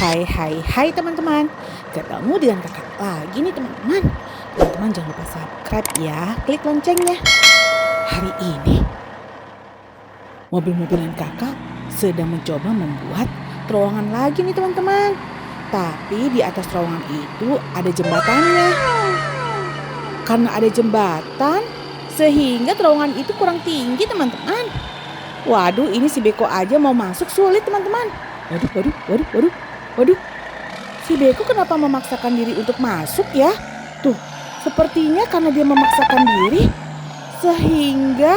Hai teman-teman. Ketemu dengan kakak lagi nih teman-teman. Teman-teman jangan lupa subscribe ya. Klik loncengnya. Hari ini mobil-mobilan kakak sedang mencoba membuat terowongan lagi nih teman-teman. Tapi di atas terowongan itu ada jembatannya. Karena ada jembatan sehingga terowongan itu kurang tinggi teman-teman. Waduh, ini si Beko aja mau masuk sulit teman-teman. Waduh. Si Beko kenapa memaksakan diri untuk masuk ya? Tuh, sepertinya karena dia memaksakan diri sehingga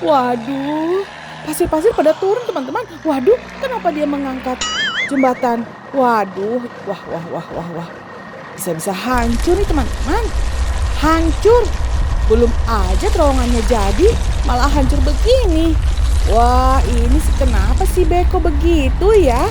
waduh, pasir-pasir pada turun teman-teman. Waduh, kenapa dia mengangkat jembatan? Waduh, wah. Bisa-bisa hancur nih teman-teman. Hancur. Belum aja terowongannya jadi, malah hancur begini. Wah, ini kenapa sih Beko begitu ya?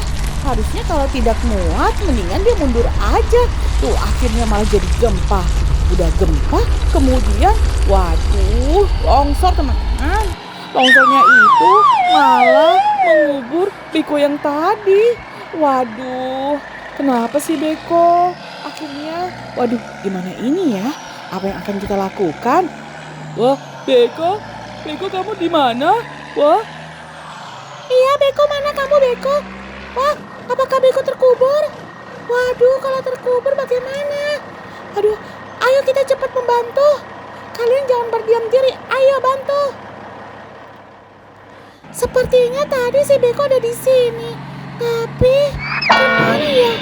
Harusnya kalau tidak muat, mendingan dia mundur aja. Tuh, akhirnya malah jadi gempa. Udah gempa, kemudian waduh, longsor teman-teman. Longsornya itu malah mengubur Beko yang tadi. Waduh, kenapa sih Beko? Akhirnya, waduh, gimana ini ya? Apa yang akan kita lakukan? Wah, Beko kamu di mana? Wah. Iya, Beko, mana kamu, Beko? Wah, apakah Beko terkubur? Waduh, kalau terkubur bagaimana? Aduh, ayo kita cepat membantu. Kalian jangan berdiam diri, ayo bantu. Sepertinya tadi si Beko ada di sini. Tapi, gimana ya?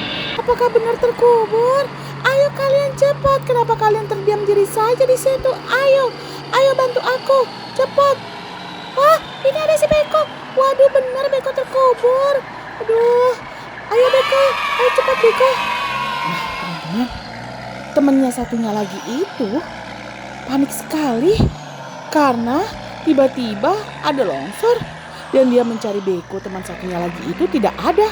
Apakah benar terkubur? Ayo kalian cepat, kenapa kalian terdiam diri saja di situ? Ayo bantu aku, cepat. Wah, ini ada si Beko. Waduh, benar Beko terkubur. Aduh, ayo Beko, ayo cepat Beko. Nah teman-teman, temannya satunya lagi itu panik sekali karena tiba-tiba ada longsor dan dia mencari Beko teman satunya lagi itu tidak ada.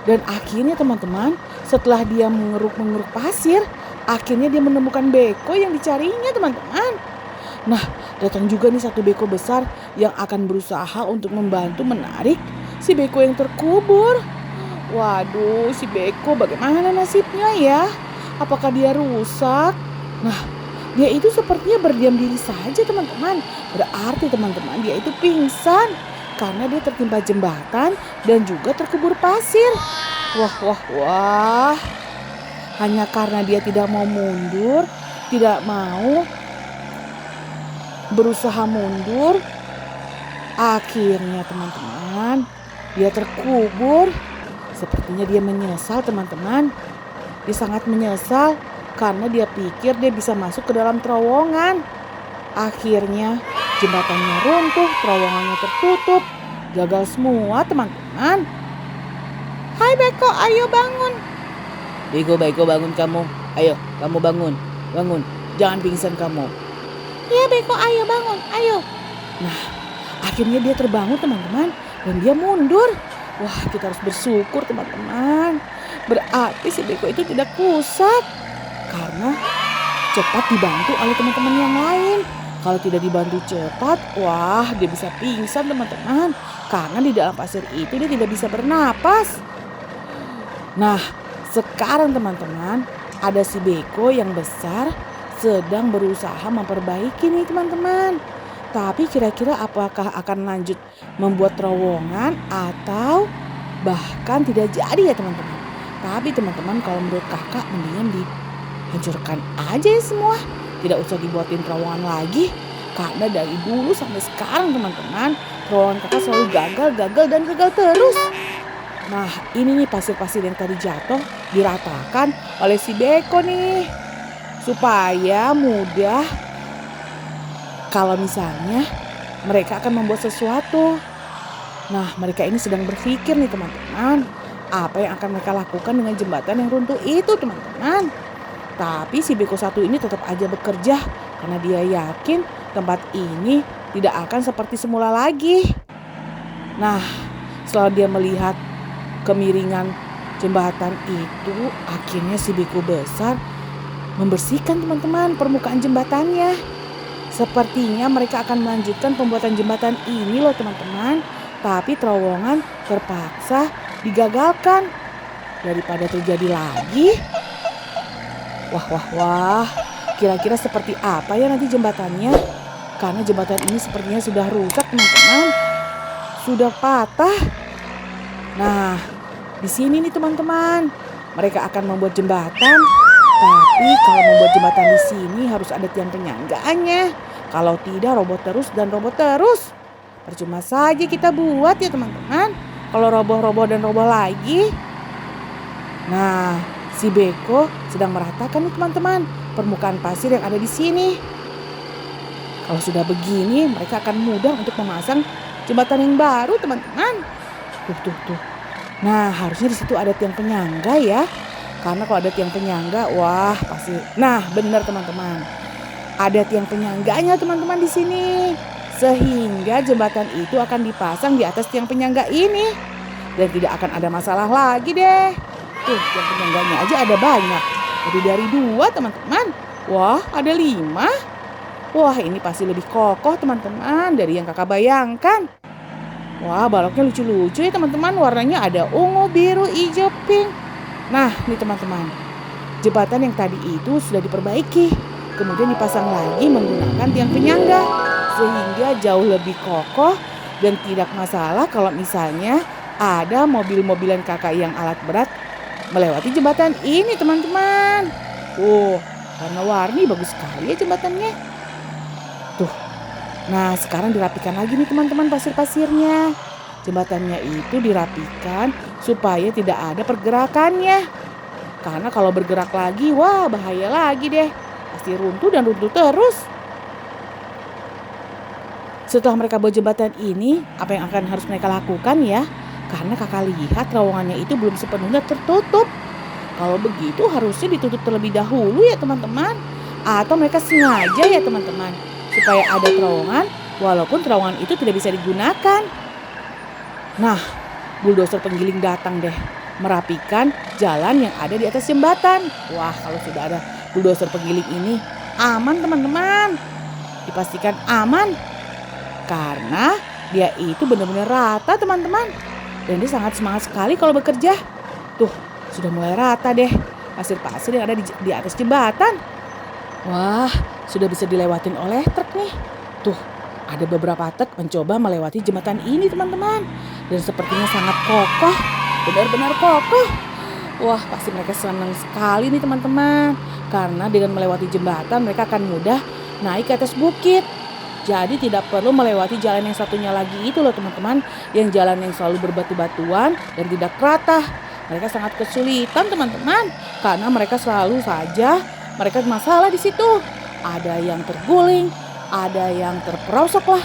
Dan akhirnya teman-teman, setelah dia mengeruk pasir, akhirnya dia menemukan Beko yang dicarinya teman-teman. Nah, datang juga nih satu Beko besar yang akan berusaha untuk membantu menarik si Beko yang terkubur. Waduh, si Beko bagaimana nasibnya ya? Apakah dia rusak? Nah, dia itu sepertinya berdiam diri saja teman-teman. Berarti teman-teman dia itu pingsan karena dia tertimpa jembatan dan juga terkubur pasir. Wah. Hanya karena dia tidak mau mundur, tidak mau berusaha mundur, akhirnya teman-teman dia terkubur. Sepertinya dia menyesal teman-teman. Dia sangat menyesal karena dia pikir dia bisa masuk ke dalam terowongan. Akhirnya jembatannya runtuh, terowongannya tertutup, gagal semua teman-teman. Hai Beko, ayo bangun. Beko bangun kamu. Ayo, kamu bangun. Jangan pingsan kamu. Ya Beko, ayo bangun, ayo. Nah, akhirnya dia terbangun teman-teman dan dia mundur. Wah, kita harus bersyukur teman-teman. Berarti si Beko itu tidak rusak karena cepat dibantu oleh teman-teman yang lain. Kalau tidak dibantu cepat, wah dia bisa pingsan teman-teman. Karena di dalam pasir itu dia tidak bisa bernapas. Nah, sekarang teman-teman ada si Beko yang besar sedang berusaha memperbaiki nih teman-teman. Tapi kira-kira apakah akan lanjut membuat terowongan atau bahkan tidak jadi ya teman-teman. Tapi teman-teman kalau menurut kakak mendingan dihancurkan aja ya semua. Tidak usah dibuatin terowongan lagi. Karena dari dulu sampai sekarang teman-teman, terowongan kakak selalu gagal terus. Nah ini nih pasir-pasir yang tadi jatuh diratakan oleh si Beko nih. Supaya mudah kalau misalnya mereka akan membuat sesuatu. Nah mereka ini sedang berpikir nih teman-teman. Apa yang akan mereka lakukan dengan jembatan yang runtuh itu teman-teman. Tapi si Beko satu ini tetap aja bekerja. Karena dia yakin tempat ini tidak akan seperti semula lagi. Nah setelah dia melihat kemiringan jembatan itu, akhirnya si Beko besar membersihkan teman-teman permukaan jembatannya. Sepertinya mereka akan melanjutkan pembuatan jembatan ini loh teman-teman. Tapi terowongan terpaksa digagalkan. daripada terjadi lagi. Wah, wah, wah. Kira-kira seperti apa ya nanti jembatannya? Karena jembatan ini sepertinya sudah rusak, teman-teman. Sudah patah. Nah, di sini nih teman-teman. Mereka akan membuat jembatan. Tapi kalau membuat jembatan di sini harus ada tiang penyangganya. Kalau tidak roboh terus dan roboh terus. Percuma saja kita buat ya teman-teman. Kalau roboh-roboh dan roboh lagi. Nah, si Beko sedang meratakan nih teman-teman permukaan pasir yang ada di sini. Kalau sudah begini, mereka akan mudah untuk memasang jembatan yang baru, teman-teman. Tuh. Nah, harusnya di situ ada tiang penyangga ya. Karena kalau ada tiang penyangga, wah pasti. Nah, benar teman-teman. Ada tiang penyangganya teman-teman di sini. Sehingga jembatan itu akan dipasang di atas tiang penyangga ini. Dan tidak akan ada masalah lagi deh. Tuh, tiang penyangganya aja ada banyak. Lebih dari 2 teman-teman. Wah, ada 5. Wah, ini pasti lebih kokoh teman-teman dari yang kakak bayangkan. Wah, baloknya lucu-lucu ya teman-teman. Warnanya ada ungu, biru, hijau, pink. Nah, nih teman-teman. Jembatan yang tadi itu sudah diperbaiki. Kemudian dipasang lagi menggunakan tiang penyangga. Sehingga jauh lebih kokoh dan tidak masalah kalau misalnya ada mobil-mobilan kakak yang alat berat melewati jembatan ini teman-teman. Warna-warni bagus sekali ya jembatannya. Tuh, nah sekarang dirapikan lagi nih teman-teman pasir-pasirnya. Jembatannya itu dirapikan supaya tidak ada pergerakannya. Karena kalau bergerak lagi, wah bahaya lagi deh. Pasti runtuh dan runtuh terus. Setelah mereka buat jembatan ini, apa yang akan harus mereka lakukan ya? Karena kakak lihat terowongannya itu belum sepenuhnya tertutup. Kalau begitu harusnya ditutup terlebih dahulu ya teman-teman. Atau mereka sengaja ya teman-teman. Supaya ada terowongan walaupun terowongan itu tidak bisa digunakan. Nah, bulldozer penggiling datang deh merapikan jalan yang ada di atas jembatan. Wah, kalau sudah ada bulldozer penggiling ini aman teman-teman. Dipastikan aman karena dia itu benar-benar rata teman-teman. Dan dia sangat semangat sekali kalau bekerja. Tuh, sudah mulai rata deh pasir-pasir yang ada di atas jembatan. Wah, sudah bisa dilewatin oleh truk nih. Tuh, ada beberapa truk mencoba melewati jembatan ini teman-teman. Dan sepertinya sangat kokoh, benar-benar kokoh. Wah, pasti mereka senang sekali nih teman-teman. Karena dengan melewati jembatan mereka akan mudah naik ke atas bukit. Jadi tidak perlu melewati jalan yang satunya lagi itu loh teman-teman. Yang jalan yang selalu berbatu-batuan dan tidak rata. Mereka sangat kesulitan teman-teman. Karena mereka selalu saja mereka masalah di situ. Ada yang terguling, ada yang terperosok lah,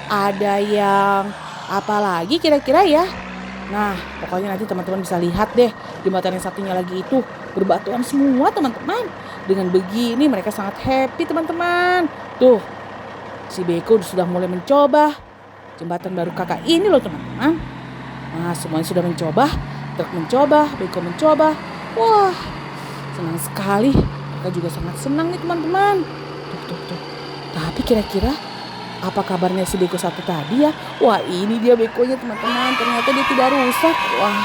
ada yang apalagi kira-kira ya. Nah, pokoknya nanti teman-teman bisa lihat deh jembatan yang satunya lagi itu berbatuan semua teman-teman. Dengan begini mereka sangat happy teman-teman. Tuh, si Beko sudah mulai mencoba jembatan baru kakak ini loh teman-teman. Nah, semuanya sudah mencoba, truk mencoba, Beko mencoba. Wah, senang sekali. Mereka juga sangat senang nih teman-teman. Tuh. Tapi kira-kira apa kabarnya si Beko satu tadi ya? Wah, ini dia Bekonya teman-teman. Ternyata dia tidak rusak. Wah,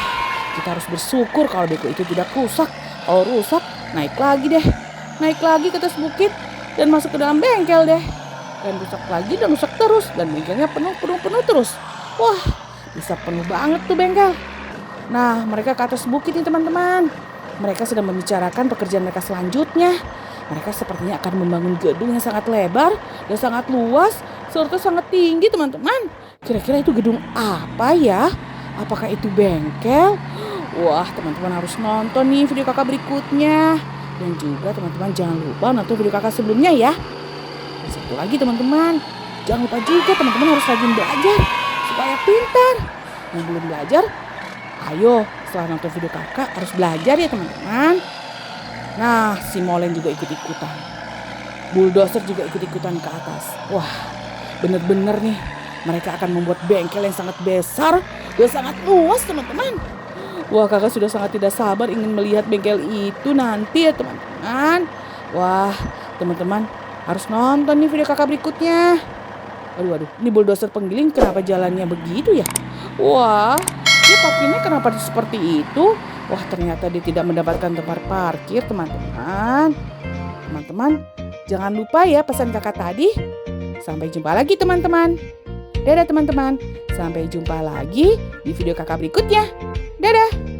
kita harus bersyukur kalau Beko itu tidak rusak. Kalau rusak, naik lagi deh. Naik lagi ke atas bukit dan masuk ke dalam bengkel deh. Dan rusak lagi dan rusak terus. Dan bengkelnya penuh terus. Wah, bisa penuh banget tuh bengkel. Nah, mereka ke atas bukit nih teman-teman. Mereka sedang membicarakan pekerjaan mereka selanjutnya. Mereka sepertinya akan membangun gedung yang sangat lebar dan sangat luas serta sangat tinggi teman-teman. Kira-kira itu gedung apa ya? Apakah itu bengkel? Wah, teman-teman harus nonton nih video kakak berikutnya. Dan juga teman-teman jangan lupa nonton video kakak sebelumnya ya. Dan satu lagi teman-teman, jangan lupa juga teman-teman harus rajin belajar supaya pintar. Yang belum belajar, ayo setelah nonton video kakak harus belajar ya teman-teman. Nah, si Molen juga ikut-ikutan. Bulldozer juga ikut-ikutan ke atas. Wah, bener-bener nih. Mereka akan membuat bengkel yang sangat besar dan sangat luas teman-teman. Wah, kakak sudah sangat tidak sabar ingin melihat bengkel itu nanti ya teman-teman. Wah, teman-teman harus nonton nih video kakak berikutnya. Aduh, ini bulldozer penggiling kenapa jalannya begitu ya? Wah, dia parkirnya kenapa seperti itu? Wah, ternyata dia tidak mendapatkan tempat parkir, teman-teman. Teman-teman, jangan lupa ya pesan kakak tadi. Sampai jumpa lagi, teman-teman. Dadah, teman-teman. Sampai jumpa lagi di video kakak berikutnya. Dadah.